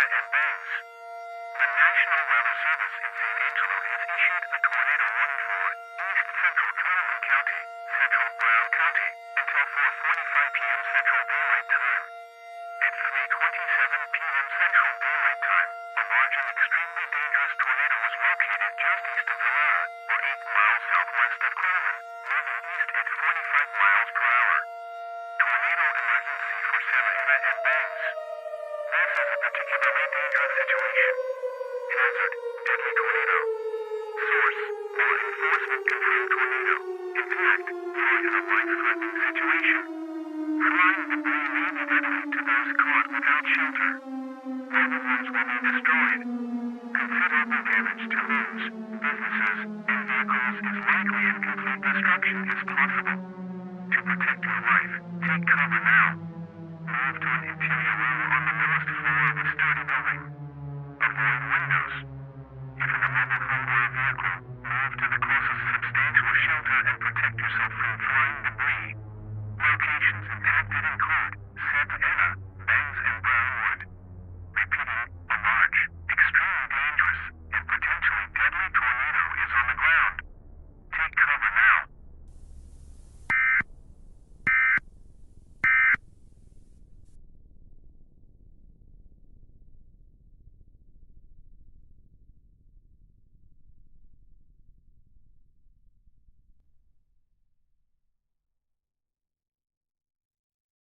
Emma and Banks. The National Weather Service in San Angelo has issued a tornado warning for east central Cleveland County, central Brown County, until 4:45 p.m. Central Daylight Time. At 3:27 p.m. Central Daylight Time, a large and extremely dangerous tornado was located just east of Valera, or 8 miles southwest of Cleveland, moving east at 45 miles per hour. Tornado emergency for Santa Ana and Banks. This is a particularly dangerous situation. Hazard, deadly tornado. Source, law enforcement confirmed tornado. Impact, falling in a life-threatening situation. Flying debris may be deadly to those caught without shelter. Mobile homes will be destroyed. Considerable damage to homes, businesses, and vehicles is likely and complete destruction is possible. To protect your life, take cover now. Move to an interior room.